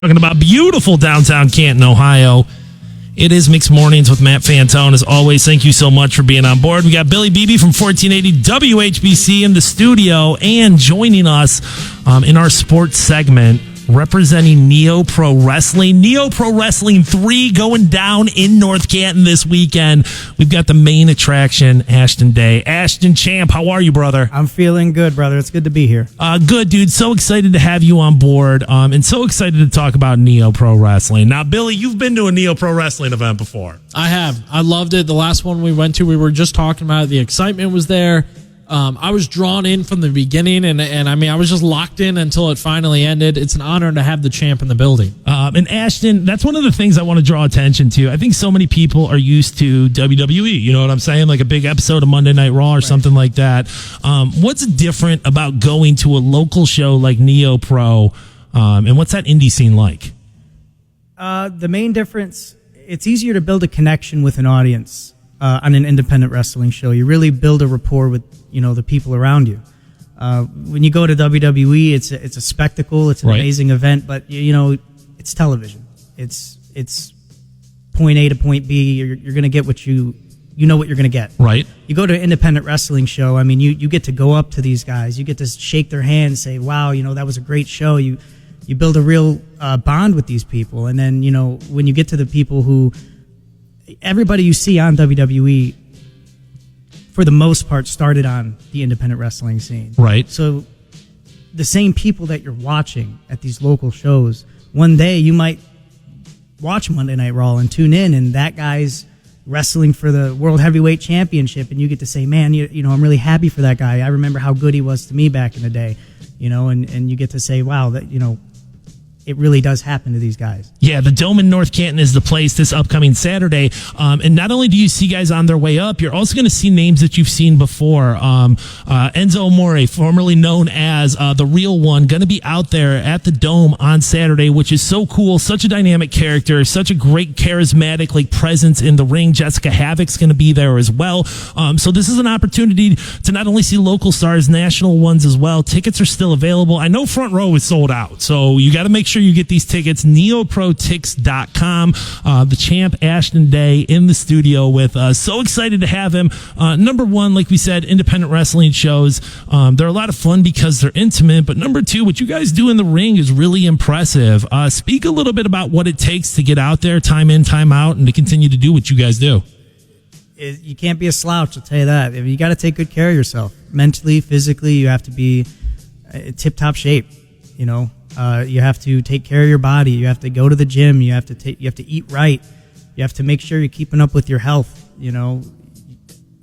Talking about beautiful downtown Canton, Ohio. It is Mixed Mornings with Matt Fantone. As always, thank you so much for being on board. We got Billy Beebe from 1480 WHBC in the studio and joining us in our sports segment, representing Neo Pro Wrestling. Neo Pro Wrestling 3 going down in North Canton this weekend. We've got the main attraction, Ashton Day. Ashton Champ, how are you, brother? I'm feeling good, brother. It's good to be here. Good, dude. So excited to have you on board and so excited to talk about Neo Pro Wrestling. Now, Billy, you've been to a Neo Pro Wrestling event before. I have. I loved it. The last one we went to, we were just talking about it. The excitement was there. I was drawn in from the beginning, and I mean, I was just locked in until it finally ended. It's an honor to have the champ in the building. And Ashton, that's one of the things I want to draw attention to. I think so many people are used to WWE. You know what I'm saying? Like a big episode of Monday Night Raw or something like that. What's different about going to a local show like Neo Pro, and what's that indie scene like? The main difference, it's easier to build a connection with an audience on an independent wrestling show. You really build a rapport with the people around you. When you go to WWE, it's a spectacle. It's an amazing event, but it's television. It's point A to point B. You're going to get what you know what you're going to get. Right. You go to an independent wrestling show. I mean, you get to go up to these guys. You get to shake their hands, say, "Wow, that was a great show." You build a real bond with these people, and then when you get to the people who everybody you see on WWE, for the most part, started on the independent wrestling scene. Right. So the same people that you're watching at these local shows, one day you might watch Monday Night Raw and tune in, and that guy's wrestling for the World Heavyweight Championship, and you get to say, man, I'm really happy for that guy. I remember how good he was to me back in the day, and you get to say, wow, that, it really does happen to these guys. Yeah, the Dome in North Canton is the place this upcoming Saturday. And not only do you see guys on their way up, you're also going to see names that you've seen before. Enzo Amore, formerly known as The Real One, going to be out there at the Dome on Saturday, which is so cool. Such a dynamic character, such a great charismatic presence in the ring. Jessica Havoc's going to be there as well. So this is an opportunity to not only see local stars, national ones as well. Tickets are still available. I know front row is sold out, so you got to make sure you get these tickets. neoprotix.com. The champ Ashton Day in the studio with us. So excited to have him. Number one, like we said, independent wrestling shows. They're a lot of fun because they're intimate. But number two, what you guys do in the ring is really impressive. Speak a little bit about what it takes to get out there, time in, time out, and to continue to do what you guys do. You can't be a slouch, I'll tell you that. You got to take good care of yourself. Mentally, physically, you have to be tip-top shape, you have to take care of your body. You have to go to the gym. You have to eat right. You have to make sure you're keeping up with your health.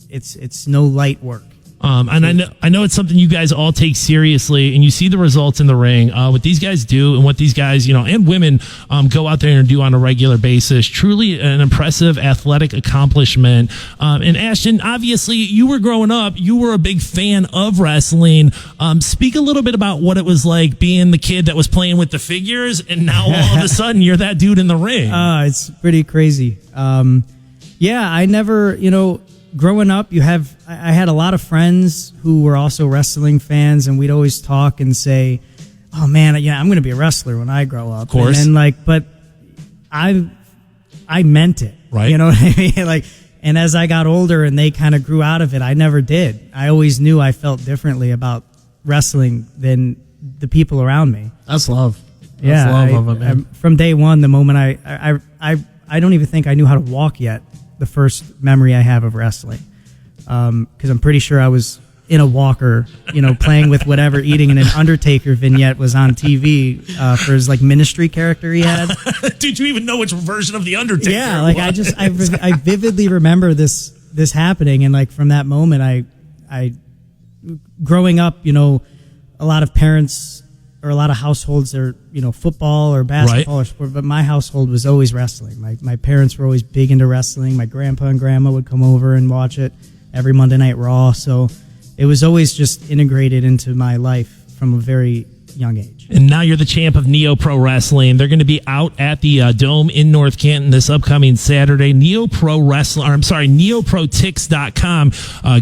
It's no light work. And I know it's something you guys all take seriously, and you see the results in the ring. What these guys do and what these guys, and women go out there and do on a regular basis. Truly an impressive athletic accomplishment. And Ashton, obviously, you were growing up. You were a big fan of wrestling. Speak a little bit about what it was like being the kid that was playing with the figures, and now all of a sudden you're that dude in the ring. It's pretty crazy. I never, growing up, I had a lot of friends who were also wrestling fans, and we'd always talk and say, "Oh man, I'm going to be a wrestler when I grow up." Of course. And then but I meant it, right? You know what I mean? And as I got older and they kind of grew out of it, I never did. I always knew I felt differently about wrestling than the people around me. That's love. That's love of it, man. From day one, the moment I don't even think I knew how to walk yet. The first memory I have of wrestling, because I'm pretty sure I was in a walker, playing with whatever, eating, and an Undertaker vignette was on TV for his ministry character he had. Did you even know which version of the Undertaker? Yeah, I vividly remember this happening, and from that moment, I growing up, a lot of parents or a lot of households are, football or basketball or sport, but my household was always wrestling. My parents were always big into wrestling. My grandpa and grandma would come over and watch it every Monday Night Raw. So it was always just integrated into my life from a very young age. And now you're the champ of Neo Pro Wrestling. They're going to be out at the Dome in North Canton this upcoming Saturday. NeoProTix.com.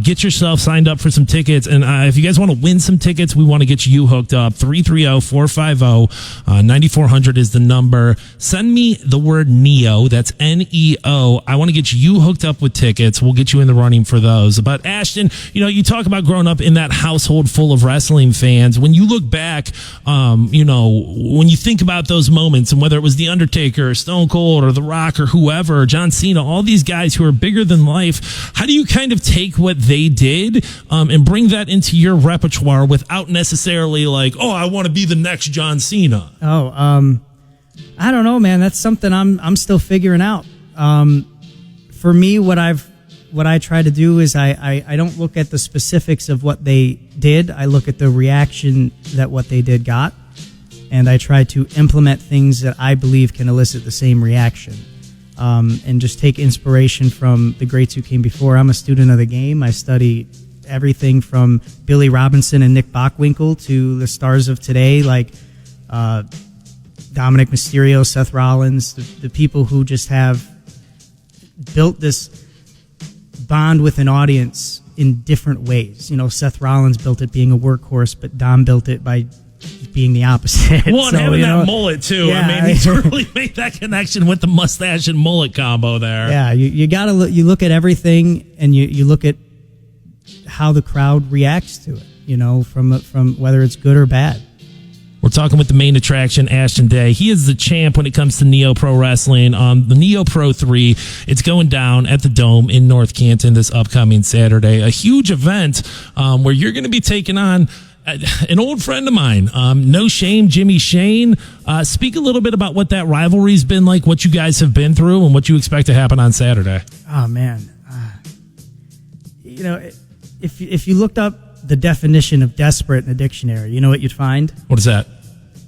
Get yourself signed up for some tickets. And if you guys want to win some tickets, we want to get you hooked up. 330-450-9400 is the number. Send me the word Neo. That's Neo. I want to get you hooked up with tickets. We'll get you in the running for those. But Ashton, you talk about growing up in that household full of wrestling fans. When you look back, when you think about those moments, and whether it was The Undertaker or Stone Cold or The Rock or whoever, or John Cena, all these guys who are bigger than life, how do you kind of take what they did and bring that into your repertoire without necessarily like, oh, I want to be the next John Cena? I don't know, man. That's something I'm still figuring out. For me, what I try to do is I don't look at the specifics of what they did. I look at the reaction that what they did got, and I try to implement things that I believe can elicit the same reaction, and just take inspiration from the greats who came before. I'm a student of the game. I study everything from Billy Robinson and Nick Bockwinkel to the stars of today, like Dominic Mysterio, Seth Rollins, the people who just have built this bond with an audience in different ways. Seth Rollins built it being a workhorse, but Dom built it by being the opposite. Well, and having that mullet too. Yeah, I mean, he really made that connection with the mustache and mullet combo there. Yeah, you gotta look at everything, and you look at how the crowd reacts to it. From whether it's good or bad. We're talking with the main attraction, Ashton Day. He is the champ when it comes to Neo Pro Wrestling. The Neo Pro 3, it's going down at the Dome in North Canton this upcoming Saturday. A huge event where you're going to be taking on an old friend of mine, No Shame, Jimmy Shane. Speak a little bit about what that rivalry's been like, what you guys have been through, and what you expect to happen on Saturday. Oh, man. If you looked up the definition of desperate in the dictionary, you know what you'd find? What is that?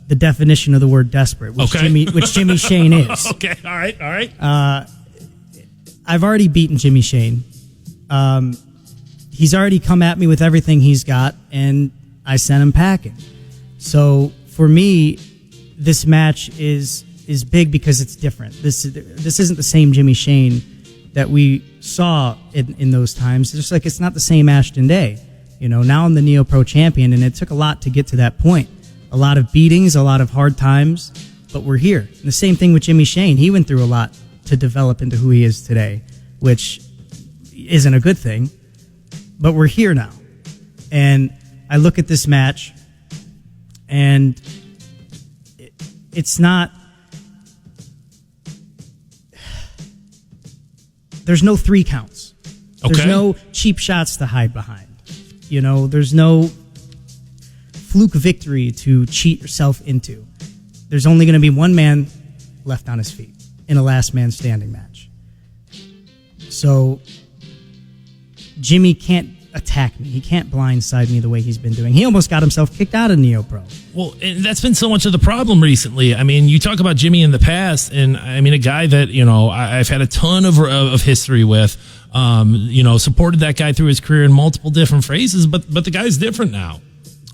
The definition of the word desperate, which Jimmy Shane is. Okay, all right. I've already beaten Jimmy Shane. He's already come at me with everything he's got, and I sent him packing. So for me, this match is big because it's different. This isn't the same Jimmy Shane that we saw in those times. It's just like it's not the same Ashton Day. Now I'm the Neo Pro champion, and it took a lot to get to that point. A lot of beatings, a lot of hard times, but we're here. And the same thing with Jimmy Shane. He went through a lot to develop into who he is today, which isn't a good thing, but we're here now. And I look at this match, and it's not... There's no 3 counts. There's no cheap shots to hide behind. There's no fluke victory to cheat yourself into. There's only going to be one man left on his feet in a last man standing match. So Jimmy can't attack me. He can't blindside me the way he's been doing. He almost got himself kicked out of Neo Pro. Well, and that's been so much of the problem recently. I mean, you talk about Jimmy in the past, and I mean, a guy that, I've had a ton of history with, supported that guy through his career in multiple different phases, but the guy's different now.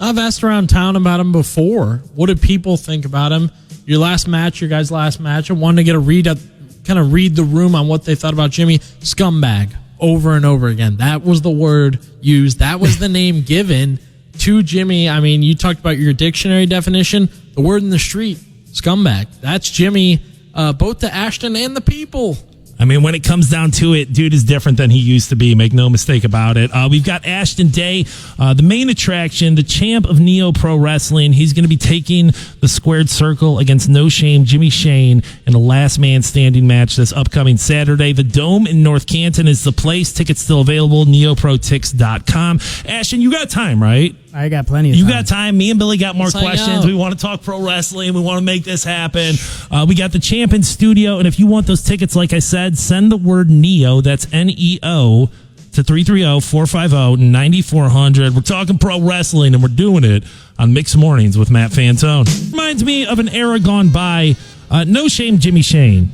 I've asked around town about him before. What did people think about him? Your guys' last match. I wanted to get read the room on what they thought about Jimmy. Scumbag. Over and over again. That was the word used. That was the name given to Jimmy. I mean, you talked about your dictionary definition. The word in the street, scumbag. That's Jimmy, both to Ashton and the people. I mean, when it comes down to it, dude is different than he used to be. Make no mistake about it. We've got Ashton Day, the main attraction, the champ of Neo Pro Wrestling. He's going to be taking the squared circle against No Shame Jimmy Shane in a last man standing match this upcoming Saturday. The Dome in North Canton is the place. Tickets still available, neoprotix.com. Ashton, you got time, right? I got plenty of time. You got time. Me and Billy got more questions. We want to talk pro wrestling. We want to make this happen. We got the champ in studio. And if you want those tickets, like I said, send the word NEO, that's NEO, to 330-450-9400. We're talking pro wrestling, and we're doing it on Mixed Mornings with Matt Fantone. Reminds me of an era gone by. No Shame Jimmy Shane.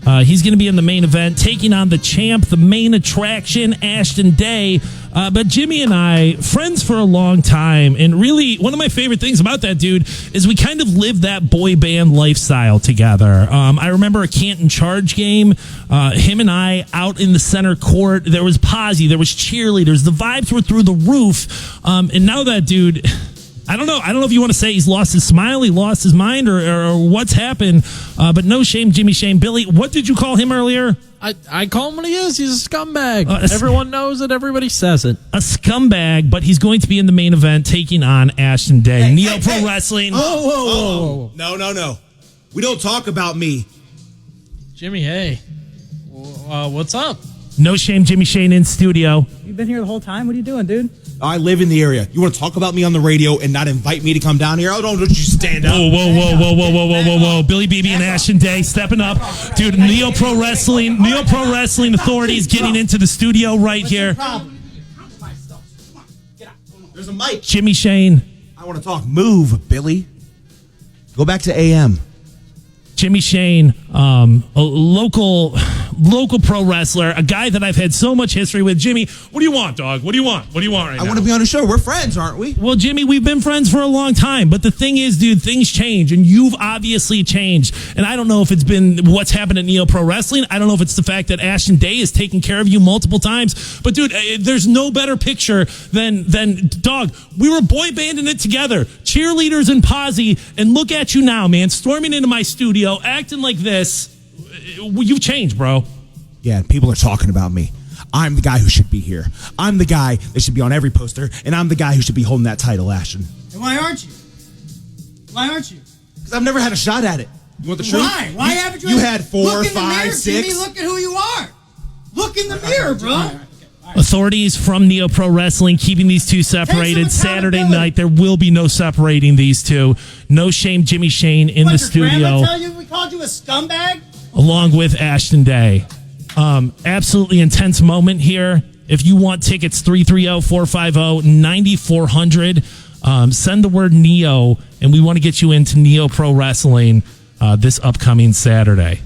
He's going to be in the main event, taking on the champ, the main attraction, Ashton Day. But Jimmy and I, friends for a long time, and really one of my favorite things about that dude is we kind of lived that boy band lifestyle together. I remember a Canton Charge game, him and I out in the center court. There was posse, there was cheerleaders, the vibes were through the roof. And now that dude, I don't know if you want to say he's lost his smile, he lost his mind, or what's happened. But no shame, Jimmy Shane. Billy, what did you call him earlier? I call him what he is. He's a scumbag. Everyone knows it. Everybody says it. A scumbag, but he's going to be in the main event taking on Ashton Day. Neo Pro Wrestling. Whoa. No. We don't talk about me. Jimmy, hey. What's up? No shame, Jimmy Shane in studio. You've been here the whole time? What are you doing, dude? I live in the area. You want to talk about me on the radio and not invite me to come down here? Oh, don't you stand up. Whoa. Billy BB and Ashton Day stepping up. Dude, Neo Pro Wrestling authorities getting into the studio right here. There's a mic. Jimmy Shane. I want to talk. Move, Billy. Go back to AM. Jimmy Shane, a local pro wrestler, a guy that I've had so much history with. Jimmy, what do you want, dog? What do you want? What do you want right now? I want to be on the show. We're friends, aren't we? Well, Jimmy, we've been friends for a long time. But the thing is, dude, things change, and you've obviously changed. And I don't know if it's been what's happened at Neo Pro Wrestling. I don't know if it's the fact that Ashton Day has taken care of you multiple times. But, dude, there's no better picture than dog, we were boy banding it together. Cheerleaders and posse, and look at you now, man, storming into my studio, acting like this. You've changed, bro. Yeah, people are talking about me. I'm the guy who should be here. I'm the guy that should be on every poster, and I'm the guy who should be holding that title, Ashton. And why aren't you? Why aren't you? Because I've never had a shot at it. You want the truth? Why? Why haven't you? You had 4, look 5, in the mirror, 6. Jimmy, look at who you are. Look in the mirror, bro. Authorities from Neo Pro Wrestling keeping these two separated. Saturday night, there will be no separating these two. No shame, Jimmy Shane in the studio. Did your grandma tell you we called you a scumbag? Along with Ashton Day. Absolutely intense moment here. If you want tickets, 330-450-9400. Send the word Neo, and we want to get you into Neo Pro Wrestling this upcoming Saturday.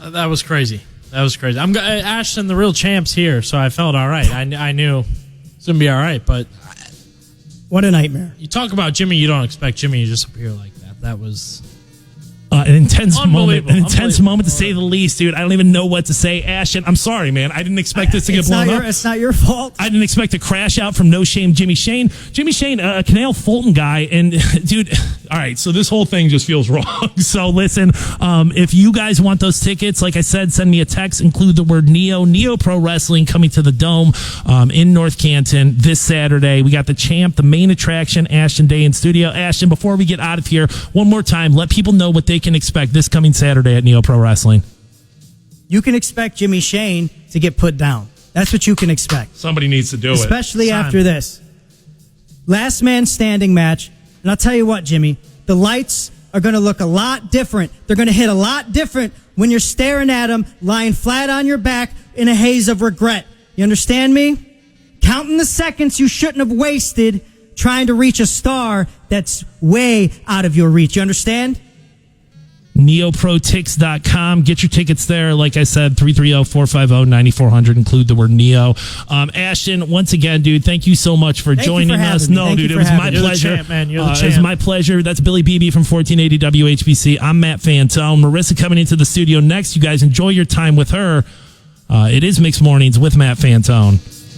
That was crazy. I'm Ashton, the real champ's here, so I felt all right. I knew it was going to be all right, but What a nightmare. you talk about Jimmy, you don't expect Jimmy to just appear like that. That was an intense moment. Unbelievable. An intense moment, to say the least, dude. I don't even know what to say. Ashton, I'm sorry, man. I didn't expect this to get blown up. It's not your fault. I didn't expect a crash out from No Shame Jimmy Shane. Jimmy Shane, a Canal Fulton guy. And, dude, all right, so this whole thing just feels wrong. So, listen, if you guys want those tickets, like I said, send me a text. Include the word Neo Pro Wrestling coming to the Dome in North Canton this Saturday. We got the champ, the main attraction, Ashton Day in studio. Ashton, before we get out of here, one more time, let people know what they can expect this coming Saturday at Neo Pro Wrestling. You can expect Jimmy Shane to get put down. That's what you can expect. Somebody needs to do Especially after this. Last man standing match. And I'll tell you what, Jimmy, the lights are going to look a lot different. They're going to hit a lot different when you're staring at them, lying flat on your back in a haze of regret. You understand me? Counting the seconds you shouldn't have wasted trying to reach a star that's way out of your reach. You understand? NeoProTix.com. Get your tickets there. Like I said, 330-450-9400. Include the word Neo. Ashton, once again, dude, thank you so much for joining us. No, dude, it was my pleasure. You're the champ, man. You're the champ. It was my pleasure. That's Billy BB from 1480 WHBC. I'm Matt Fantone. Marissa coming into the studio next. You guys enjoy your time with her. It is Mixed Mornings with Matt Fantone.